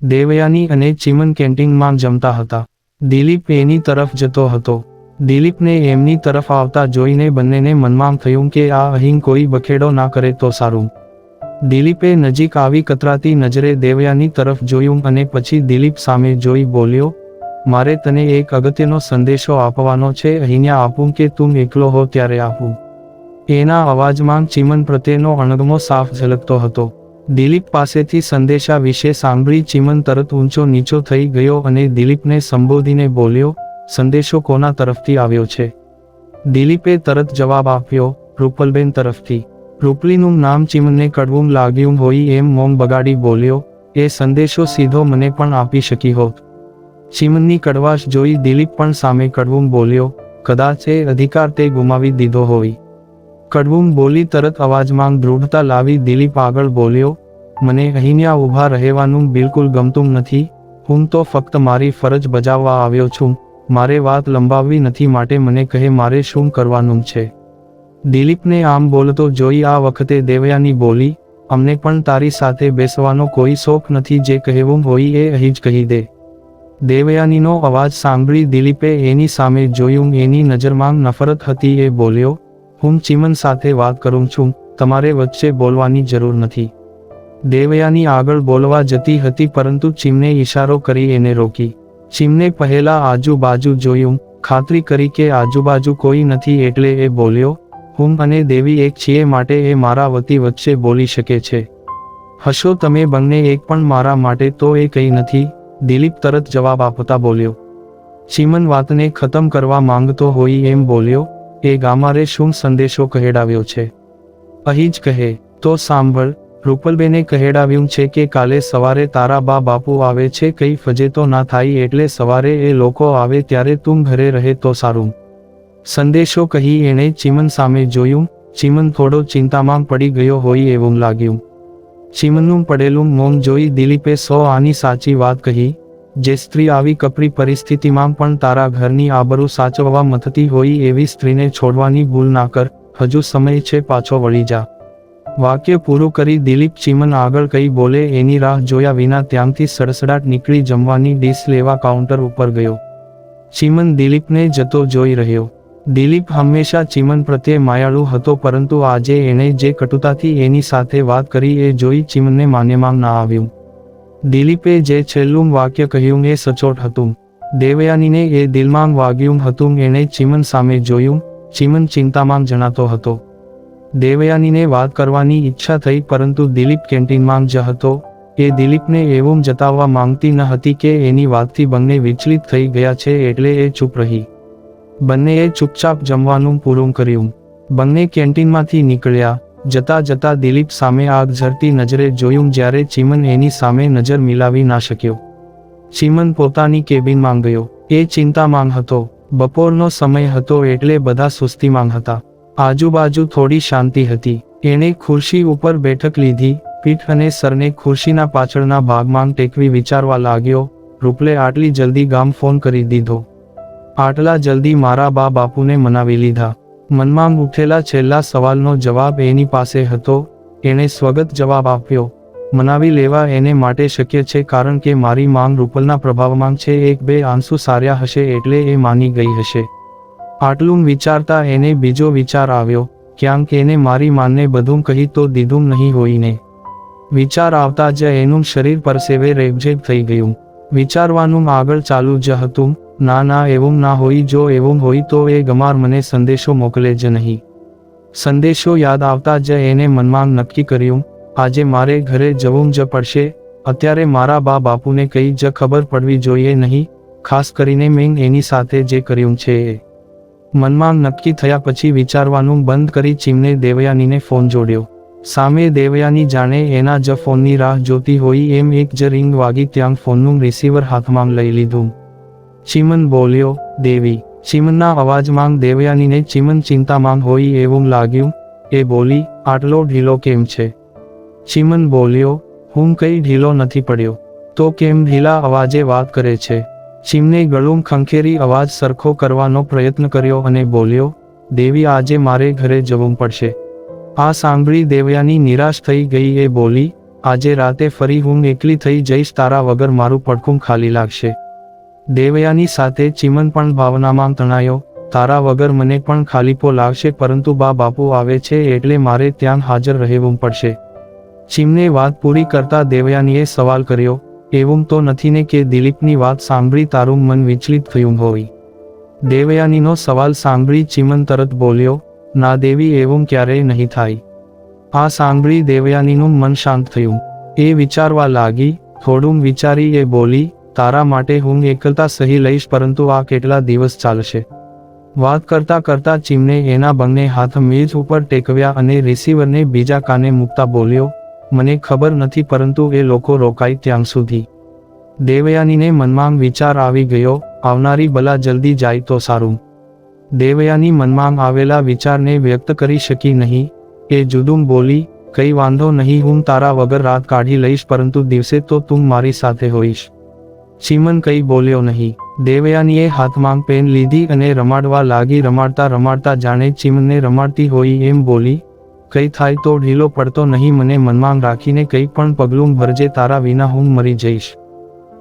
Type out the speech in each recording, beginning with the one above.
દેવયાની અને ચીમન કેન્ટીનમાં જમતા હતા. દિલીપ એની તરફ જતો હતો. દિલીપને એમની તરફ આવતા જોઈને બંનેને મનમાં થયું કે આ અહીં કોઈ બખેડો ના કરે તો સારું. દિલીપે નજીક આવી કતરાતી નજરે દેવયાની તરફ જોયું અને પછી દિલીપ સામે જોઈ બોલ્યો, મારે તને એક અગત્યનો સંદેશો આપવાનો છે, અહીંયા આપું કે તું એકલો હો ત્યારે આપું? એના અવાજમાં ચીમન પ્રત્યેનો અણગમો સાફ ઝલકતો હતો. દિલીપ પાસેથી સંદેશા વિશે સાંભળી ચીમન તરત ઊંચો નીચો થઈ ગયો અને દિલીપને સંબોધીને બોલ્યો, સંદેશો કોના તરફથી આવ્યો છે? દિલીપે તરત જવાબ આપ્યો, રૂપલબેન તરફથી. રૂપલીનું નામ ચીમનને કડવું લાગ્યું હોય એમ મૌન બગાડી બોલ્યો, એ સંદેશો સીધો મને પણ આપી શકી હોત. ચીમનની કડવાશ જોઈ દિલીપ પણ સામે કડવું બોલ્યો, કદાચ એ અધિકાર તે ગુમાવી દીધો હોય. કડવું બોલી તરત અવાજમાં દૃઢતા લાવી દિલીપ આગળ બોલ્યો, મને અહીંયા ઊભા રહેવાનું બિલકુલ ગમતું નથી. હું તો ફક્ત મારી ફરજ બજાવવા આવ્યો છું. મારે વાત લંબાવવી નથી, માટે મને કહે મારે શું કરવાનું છે? દિલીપને આમ બોલતો જોઈ આ વખતે દેવયાની બોલી, અમને પણ તારી સાથે બેસવાનો કોઈ શોખ નથી, જે કહેવું હોય એ અહીં જ કહી દે. દેવયાનીનો અવાજ સાંભળી દિલીપે એની સામે જોયું. એની નજરમાં નફરત હતી. એ બોલ્યો, હું ચીમન સાથે વાત કરું છું, તમારે વચ્ચે બોલવાની જરૂર નથી. દેવયાની આગળ બોલવા જતી હતી પરંતુ ચીમને ઈશારો કરી એને રોકી. ચીમને પહેલા આજુબાજુ જોયું, ખાતરી કરી કે આજુબાજુ કોઈ નથી એટલે એ બોલ્યો, હું અને દેવી એક છીએ માટે એ મારા વતી વચ્ચે બોલી શકે છે. હશો તમે બંને એક, પણ મારા માટે તો એ કંઈ નથી. દિલીપ તરત જવાબ આપતા બોલ્યો. ચીમન વાતને ખતમ કરવા માંગતો હોય એમ બોલ્યો, એ ગામારે શું સંદેશો કહેડાવ્યો છે? અહીં જ કહે તો સાંભળ. રૂપલબેને કહેડાવ્યું છે કે કાલે સવારે તારા બા બાપુ આવે છે, કઈ ફજેતો ના થાય એટલે સવારે એ લોકો આવે ત્યારે તું ઘરે રહે તો સારું. સંદેશો કહી એણે ચીમન સામે જોયું. ચીમન થોડો ચિંતામાં પડી ગયો હોય એવું લાગ્યું. ચીમનનું પડેલું મૌન જોઈ દિલીપે આની સાચી વાત કહી, જે સ્ત્રી આવી કપરી પરિસ્થિતિમાં પણ તારા ઘરની આબરૂ સાચવવા મથતી હોય એવી સ્ત્રીને છોડવાની ભૂલ ના કર. હજુ સમય છે, પાછો વળી જા. વાક્ય પૂરું કરી દિલીપ ચીમન આગળ કઈ બોલે એની રાહ જોયા વિના ત્યાંથી સડસડાટ નીકળી જમવાની ડીશ લેવા કાઉન્ટર ઉપર ગયો. ચીમન દિલીપને જતો જોઈ રહ્યો. દિલીપ હંમેશા ચીમન પ્રત્યે માયાળુ હતો પરંતુ આજે એણે જે કટુતાથી એની સાથે વાત કરી એ જોઈ ચીમનને માન્યમાં ના આવ્યું. દિલીપે જે છેલ્લું વાક્ય કહ્યું એ સચોટ હતું. દેવયાનીને એ દિલમાં વાગ્યું હતું. એણે ચીમન સામે જોયું. ચીમન ચિંતામાં જણાતો હતો. દેવયાનીને વાત કરવાની ઈચ્છા થઈ પરંતુ દિલીપ કેન્ટીનમાં જ હતો. એ દિલીપને એવું જતાવવા માંગતી ન હતી કે એની વાતથી બંને વિચલિત થઈ ગયા છે એટલે એ ચૂપ રહી. બંનેએ ચૂપચાપ જમવાનું પૂરું કર્યું. બંને કેન્ટીનમાંથી નીકળ્યા. જતા જતા દિલીપ સામે આગ ઝરતી નજરે જોયું જ્યારે ચીમન એની સામે નજર મિલાવી ના શક્યો. ચીમન પોતાની કેબિનમાં ગયો. એ ચિંતામાં હતો. બપોરનો સમય હતો એટલે બધા સુસ્તીમાં હતા. આજુબાજુ થોડી શાંતિ હતી. એણે ખુરશી ઉપર બેઠક લીધી. પીઠ અને સરને ખુરશીના પાછળના ભાગમાં ટેકવી વિચારવા લાગ્યો, રૂપલે આટલી જલ્દી ગામ ફોન કરી દીધો? આટલા જલ્દી મારા બા બાપુને મનાવી લીધા? મનમાં ઉઠેલા છેલ્લા સવાલનો જવાબ એની પાસે હતો. એણે સ્વગત જવાબ આપ્યો, મનાવી લેવા એને માટે શક્ય છે કારણ કે મારી માંગ રૂપલના પ્રભાવમાં છે. એક બે આંસુ સાર્યા હશે એટલે એ માની ગઈ હશે. આટલું વિચારતા એને બીજો વિચાર આવ્યો, ક્યાંક એને મારી માનને બધું કહી તો દીધું નહીં હોઈને. વિચાર આવતા જ એનું શરીર પરસેવે રેબઝેબ થઈ ગયું. વિચારવાનું આગળ ચાલુ જ હતું, ના ના એવું ના હોય, જો એવું હોય તો એ ગમાર મને સંદેશો મોકલે જ નહીં. સંદેશો યાદ આવતા જ એને મનમાં નક્કી કર્યું, આજે મારે ઘરે જવું જ પડશે. અત્યારે મારા બા બાપુને કંઈ જ ખબર પડવી જોઈએ નહીં, ખાસ કરીને મેં એની સાથે જે કર્યું છે એ. મનમાં નક્કી થયા પછી વિચારવાનું બંધ કરી ચીમને દેવયાનીને ફોન જોડ્યો. સામે દેવયાની જાણે એના જ ફોનની રાહ જોતી હોય એમ એક જ રિંગ વાગી ત્યાં ફોનનું રિસીવર હાથમાં લઈ લીધું. ચીમન બોલ્યો, દેવી. ચીમનના અવાજમાં દેવયાનીને ચીમન ચિંતામાં હોય એવું લાગ્યું. એ બોલી, આટલો ઢીલો કેમ છે? ચીમન બોલ્યો, હું કંઈ ઢીલો નથી પડ્યો. તો કેમ ઢીલા અવાજે વાત કરે છે? ચીમને ગળું ખંખેરી અવાજ સરખો કરવાનો પ્રયત્ન કર્યો અને બોલ્યો, દેવી આજે મારે ઘરે જવું પડશે. આ સાંભળી દેવયાની નિરાશ થઈ ગઈ. એ બોલી, આજે રાતે ફરી હું એકલી થઈ જઈશ, તારા વગર મારું પડખું ખાલી લાગશે. દેવયાની સાથે ચીમન પણ ભાવનામાં તણાયો. તારા વગર મને પણ ખાલીપો લાગશે, પરંતુ બા બાપુ આવે છે એટલે મારે ત્યાં હાજર રહેવું પડશે. ચીમને વાત પૂરી કરતા દેવયાનીએ સવાલ કર્યો, એવું તો નથી ને કે દિલીપની વાત સાંભળી તારું મન વિચલિત થયું હોય? દેવયાનીનો સવાલ સાંભળી ચીમન તરત બોલ્યો, ના દેવી, એવું ક્યારેય નહીં થાય. આ સાંભળી દેવયાનીનું મન શાંત થયું. એ વિચારવા લાગી. થોડું વિચારી એ બોલી, તારા માટે હું એકલતા સહી લઈશ, પરંતુ આ કેટલા દિવસ ચાલશે? વાત કરતા કરતા ચીમને એના બંને હાથ મેજ ઉપર ટેકવ્યા અને રિસીવરને બીજા કાને મૂકતા બોલ્યો, મને ખબર નથી, પરંતુ એ લોકો રોકાય ત્યાં સુધી. દેવયાનીને મનમાં વિચાર આવી ગયો, આવનારી બલા જલ્દી જાય તો સારું. દેવયાની મનમાં આવેલા વિચારને વ્યક્ત કરી શકી નહીં. એ જુદું બોલી, કઈ વાંધો નહીં, હું તારા વગર રાત કાઢી લઈશ, પરંતુ દિવસે તો તું મારી સાથે હોઈશ. ચીમન કઈ બોલ્યો નહીં. દેવયાનીએ હાથમાં પેન લીધી અને રમાડવા લાગી. રમાડતા રમાડતા જાણે ચીમને રમાડતી હોય એમ બોલી, કઈ થાય તો ઢીલો પડતો નહીં, મને મનમાં રાખીને કઈ પણ પગલું ભરજે, તારા વિના હું મરી જઈશ.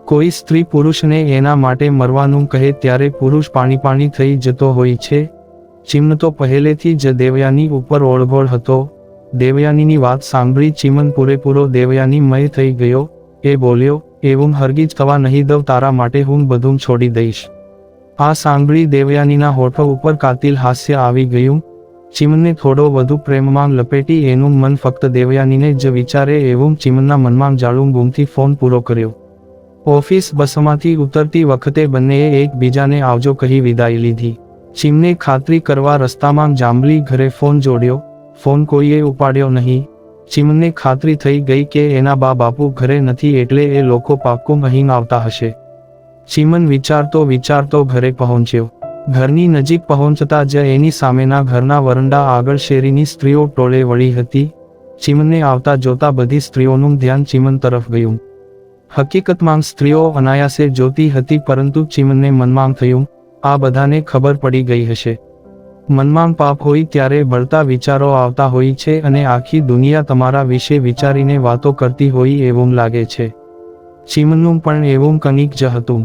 કોઈ સ્ત્રી પુરુષને એના માટે મરવાનું કહે ત્યારે પુરુષ પાણી થઈ જતો હોય છે. ચીમન તો પહેલેથી જ દેવયાની ઉપર ઓળઘોળ હતો. દેવયાનીની વાત સાંભળી ચીમન પૂરેપૂરો દેવયાનીમય થઈ ગયો. એ બોલ્યો, એવું હરગીજ થવા નહીં દઉં, તારા માટે હું બધું છોડી દઈશ. આ સાંભળી દેવયાનીના હોઠો ઉપર કાતિલ હાસ્ય આવી ગયું. ચીમને થોડો વધુ પ્રેમમાં લપેટી એનું મન ફક્ત દેવયાનીને જ વિચારે એવું ચીમનના મનમાં જાળું ગુમથી ફોન પૂરો કર્યો. ઓફિસ બસમાંથી ઉતરતી વખતે બંનેએ એકબીજાને આવજો કહી વિદાય લીધી. ચીમને ખાતરી કરવા રસ્તામાં જાંબલી ઘરે ફોન જોડ્યો. ફોન કોઈએ ઉપાડ્યો નહીં. ચીમને ખાતરી થઈ ગઈ કે એના બા બાપુ ઘરે નથી, એટલે એ લોકો પાક્કું અહીં આવતા હશે. ચીમન વિચારતો ઘરે પહોંચ્યો. ઘરની નજીક પહોંચતા જ એની સામેના ઘરના વરંડા આગળ શેરીની સ્ત્રીઓ ટોળે વળી હતી. ચીમને આવતા જોતા બધી સ્ત્રીઓનું ધ્યાન ચીમન તરફ ગયું. હકીકતમાં સ્ત્રીઓ અનાયાસે જોતી હતી, પરંતુ ચીમને મનમાં થયું, આ બધાને ખબર પડી ગઈ હશે. મનમાં પાપ હોય ત્યારે બળતા વિચારો આવતા હોય છે અને આખી દુનિયા તમારા વિશે વિચારીને વાતો કરતી હોય એવું લાગે છે. ચીમનનું પણ એવું કંઈક જ હતું.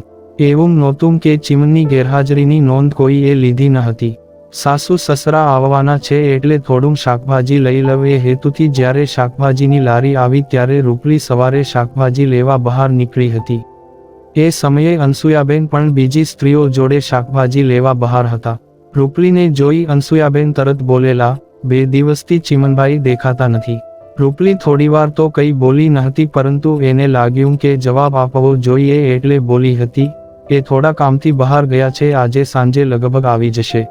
એવું નહોતું કે ચીમનની ગેરહાજરીની નોંધ કોઈએ લીધી ન હતી. સાસુ સસરા આવવાના છે એટલે થોડું શાકભાજી લઈ લઉં એ હેતુથી જ્યારે શાકભાજીની લારી આવી ત્યારે રૂપલી સવારે શાકભાજી લેવા બહાર નીકળી હતી. એ સમયે અનસુયાબેન પણ બીજી સ્ત્રીઓ જોડે શાકભાજી લેવા બહાર હતા. રૂપલીને જોઈ અનસુયાબેન તરત બોલેલા, 2 દિવસથી ચીમનભાઈ દેખાતા નથી. રૂપલી થોડીવાર તો કંઈ બોલી નહોતી, પરંતુ એને લાગ્યું કે જવાબ આપવો જોઈએ એટલે બોલી હતી, એ થોડા કામથી બહાર ગયા છે, આજે સાંજે લગભગ આવી જશે.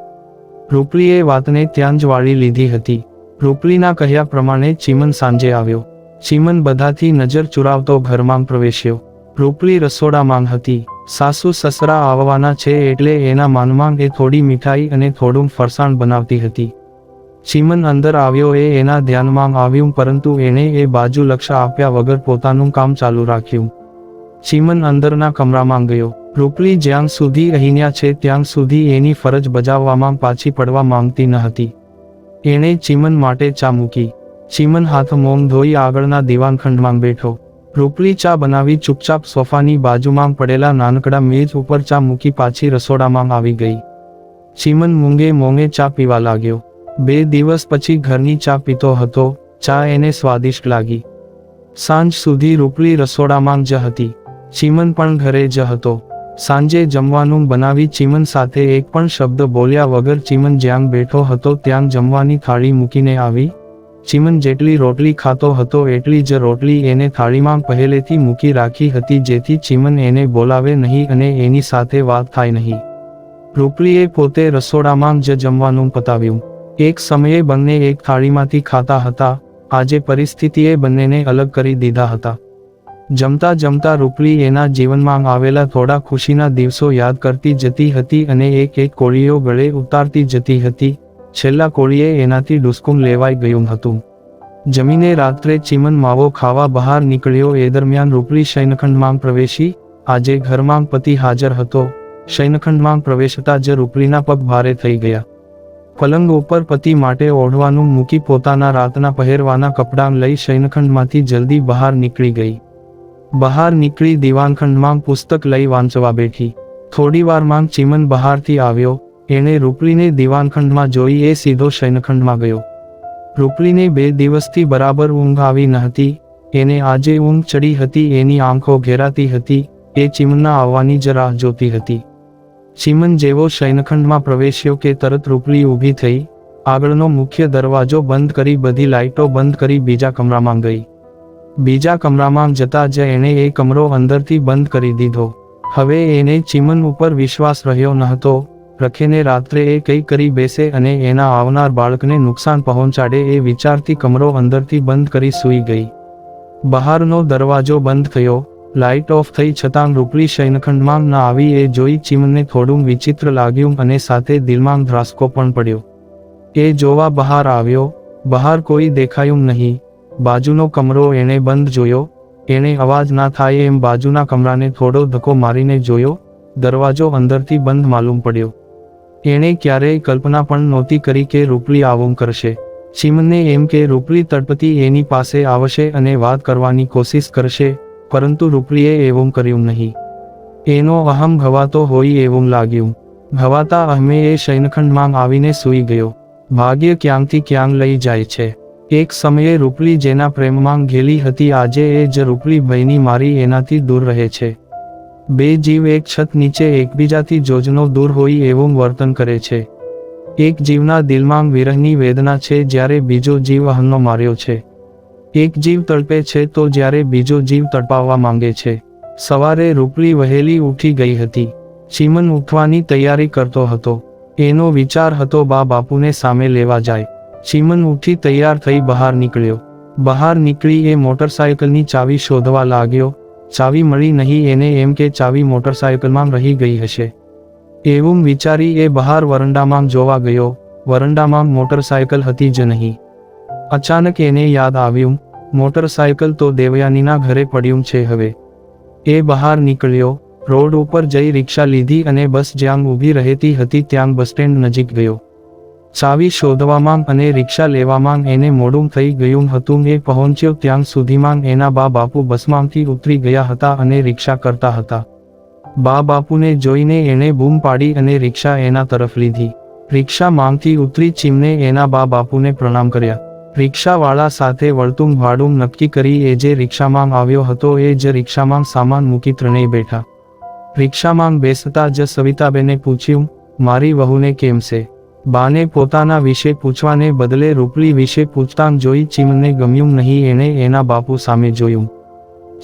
રૂપલીએ વાતને ત્યાં જ વાળી લીધી હતી. રૂપલીના કહ્યા પ્રમાણે ચીમન સાંજે આવ્યો. ચીમન બધાથી નજર ચુરાવતો ઘરમાં પ્રવેશ્યો. રૂપલી રસોડામાં હતી. સાસુ સસરા આવવાના છે એટલે એના માનમાં એ થોડી મીઠાઈ અને થોડું ફરસાણ બનાવતી હતી. ચીમન અંદર આવ્યો એ એના ધ્યાનમાં આવ્યું, પરંતુ એણે એ બાજુ લક્ષ આપ્યા વગર પોતાનું કામ ચાલુ રાખ્યું. ચીમન અંદરના કમરામાં ગયો. રૂપલી જ્યાં સુધી અહીંયા છે ત્યાં સુધી એની ફરજ બજાવવામાં પાછી પડવા માંગતી ન હતી. એણે ચીમન માટે ચા મૂકી. ચીમન હાથ મોં ધોઈ આગળના દીવાનખંડમાં બેઠો. રૂપલી ચા બનાવી ચૂપચાપ સોફાની બાજુમાં પડેલા નાનકડા મેજ ઉપર ચા મૂકી પાછી રસોડામાં આવી ગઈ. ચીમન મૂંગે મોંગે ચા પીવા લાગ્યો. 2 દિવસ પછી ઘરની ચા પીતો હતો. ચા એને સ્વાદિષ્ટ લાગી. સાંજ સુધી રૂપલી રસોડામાં જ હતી. ચીમન પણ ઘરે જ હતો. સાંજે જમવાનું બનાવી ચીમન સાથે એક પણ શબ્દ બોલ્યા વગર ચીમન જ્યાં બેઠો હતો ત્યાં જમવાની થાળી મૂકીને આવી. ચીમન જેટલી રોટલી ખાતો હતો એટલી જ રોટલી એને થાળીમાં પહેલેથી મૂકી રાખી હતી, જેથી ચીમન એને બોલાવે નહીં અને એની સાથે વાત થાય નહીં. રૂપલીએ પોતે રસોડામાં જ જમવાનું પતાવ્યું. એક સમયે બંને એક થાળીમાંથી ખાતા હતા. આજે પરિસ્થિતિએ બંનેને અલગ કરી દીધા હતા. જમતા જમતા રૂપલી એના જીવનમાં આવેલા થોડા ખુશીના દિવસો યાદ કરતી જતી હતી અને એક એક કોળીઓ ગળે ઉતારતી જતી હતી. છેલ્લા કોળીએ એનાથી ડુસકું લેવાઈ ગયું હતું. જમીને રાત્રે ચીમન માવો ખાવા બહાર નીકળ્યો. એ દરમિયાન રૂપલી શયનખંડમાં પ્રવેશી. આજે ઘરમાં પતિ હાજર હતો. શયનખંડમાં પ્રવેશતા જ રૂપલીના પગ ભારે થઈ ગયા. પલંગ ઉપર પતિ માટે ઓઢવાનું મૂકી પોતાના રાતના પહેરવાના કપડાં લઈ શયનખંડમાંથી જલ્દી બહાર નીકળી ગઈ. બહાર નીકળી દીવાનખંડમાં પુસ્તક લઈ વાંચવા બેઠી. થોડીવારમાં ચીમન બહારથી આવ્યો. એણે રૂપલીને દીવાનખંડમાં જોઈ એ સીધો શયનખંડમાં ગયો. રૂપલીને 2 દિવસથી બરાબર ઊંઘ આવી ન હતી. એને આજે ઊંઘ ચડી હતી. એની આંખો ઘેરાતી હતી. એ ચીમનના આવવાની જ રાહ જોતી હતી. ચીમન જેવો શયનખંડમાં પ્રવેશ્યો કે તરત રૂપલી ઊભી થઈ. આગળનો મુખ્ય દરવાજો બંધ કરી બધી લાઇટો બંધ કરી બીજા કમરામાં ગઈ. બીજા કમરામાં જતા જ એણે એ કમરો અંદરથી બંધ કરી દીધો. હવે એને ચીમન ઉપર વિશ્વાસ રહ્યો ન હતો. રખેને રાત્રે એ કંઈ કરી બેસે અને એના આવનાર બાળકને નુકસાન પહોંચાડે એ વિચારથી કમરો અંદરથી બંધ કરી સૂઈ ગઈ. બહારનો દરવાજો બંધ થયો. લાઇટ ઓફ થઈ છતાં રૂપલી શયનખંડમાં ન આવી એ જોઈ ચીમને થોડું વિચિત્ર લાગ્યું અને સાથે દિલમાં ધ્રાસકો પણ પડ્યો. એ જોવા બહાર આવ્યો. બહાર કોઈ દેખાયું નહીં. બાજુનો કમરો એણે બંધ જોયો. એણે અવાજ ના થાય એમ બાજુના કમરાને થોડો ધક્કો મારીને જોયો. દરવાજો અંદરથી બંધ માલુમ પડ્યો. એણે ક્યારેય કલ્પના પણ નહોતી કરી કે રૂપલી આવું કરશે. ચીમને એમ કે રૂપલી તડપતી એની પાસે આવશે અને વાત કરવાની કોશિશ કરશે, પરંતુ રૂપલીએ એવું કર્યું નહીં. એનો અહમ ઘવાતો હોય એવું લાગ્યું. ઘવાતા અહમે એ શયનખંડમાં આવીને સૂઈ ગયો. ભાગ્ય ક્યાંકથી ક્યાંક લઈ જાય છે. એક સમયે રૂપલી જેના પ્રેમમાં ઘેલી હતી આજે એ જ રૂપલી ભયની મારી એનાથી દૂર રહે છે. 2 જીવ એક છત નીચે એકબીજાથી જોજનો દૂર હોય એવું વર્તન કરે છે. એક જીવના દિલમાં વિરહની વેદના છે જ્યારે બીજો જીવ અહમનો માર્યો છે. એક જીવ તડપે છે તો જ્યારે બીજો જીવ તડપાવવા માંગે છે. સવારે રૂપલી વહેલી ઉઠી ગઈ હતી. ચીમન ઉઠવાની તૈયારી કરતો હતો. એનો વિચાર હતો બા બાપુને સામે લેવા જાય. ચીમન ઉઠી તૈયાર થઈ બહાર નીકળ્યો. બહાર નીકળી એ મોટરસાયકલની ચાવી શોધવા લાગ્યો. ચાવી મળી નહીં. એને એમ કે ચાવી મોટરસાયકલમાં રહી ગઈ હશે. એવું વિચારી એ બહાર વરંડામાં જોવા ગયો. વરંડામાં મોટરસાયકલ હતી જ નહીં. અચાનક એને યાદ આવ્યું, મોટરસાયકલ તો દેવયાનીના ઘરે પડ્યું છે. હવે એ બહાર નીકળ્યો. રોડ ઉપર જઈ રિક્ષા લીધી અને બસ જ્યાં ઊભી રહેતી હતી ત્યાં બસ સ્ટેન્ડ નજીક ગયો. ચાવી શોધવામાં અને રિક્ષા લેવામાં એને મોડું થઈ ગયું હતું. એ પહોંચ્યો ત્યાં સુધીમાં એના બા બાપુ બસમાંથી ઉતરી ગયા હતા અને રિક્ષા કરતા હતા. બા બાપુને જોઈને એણે બૂમ પાડી અને રિક્ષા એના તરફ લીધી. રિક્ષામાંથી ઉતરી ચીમને એના બા બાપુને પ્રણામ કર્યા. રિક્ષાવાળા સાથે વળતું ભાડું નક્કી કરી એ જે રિક્ષામાં આવ્યો હતો એ જ રિક્ષામાં સામાન મૂકી ત્રણેય બેઠા. રિક્ષામાં બેસતા જ સવિતાબેને પૂછ્યું, મારી વહુને કેમ છે? બાને પોતાના વિશે પૂછવાને બદલે રૂપલી વિશે પૂછતાં જોઈ ચીમને ગમ્યું નહીં. એણે એના બાપુ સામે જોયું.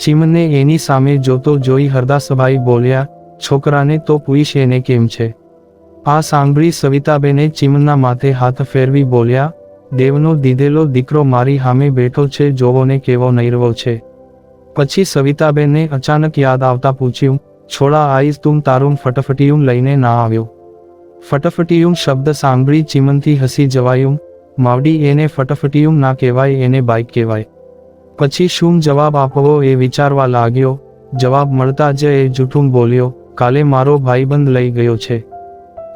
ચીમને એની સામે જોતો જોઈ હરદાસભાઈ બોલ્યા, છોકરાને તો પૂછ એને કેમ છે. આ સાંભળી સવિતાબેને ચીમનના માથે હાથ ફેરવી બોલ્યા, દેવનો દીધેલો દીકરો મારી સામે બેઠો છે, જોવોને કેવો નૈરવો છે. પછી સવિતાબેને અચાનક યાદ આવતા પૂછ્યું, છોડા આઈસ તું તારું ફટફટિયું લઈને ના આવ્યો? ફટફટિયું શબ્દ સાંભળી ચીમનથી હસી જવાયું. માવડી, એને ફટફટિયું ના કહેવાય, એને બાઇક કહેવાય. પછી શું જવાબ આપવો એ વિચારવા લાગ્યો. જવાબ મળતા જ એ જૂઠું બોલ્યો, કાલે મારો ભાઈબંધ લઈ ગયો છે.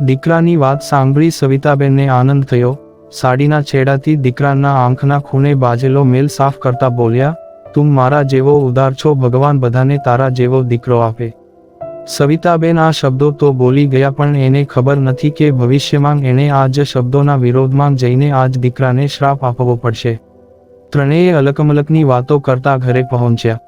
દીકરાની વાત સાંભળી સવિતાબેનને આનંદ થયો. સાડીના છેડાથી દીકરાના આંખના ખૂણે બાજેલો મેલ સાફ કરતા બોલ્યા, તું મારા જેવો ઉદાર છો, ભગવાન બધાને તારા જેવો દીકરો આપે. સવિતાબેન આ શબ્દો તો બોલી ગયા પણ એને ખબર નથી કે ભવિષ્યમાં એણે આ જ શબ્દોના વિરોધમાં જઈને આ જ દીકરાને શ્રાપ આપવો પડશે. ત્રણેય અલકમલકની વાતો કરતા ઘરે પહોંચ્યા.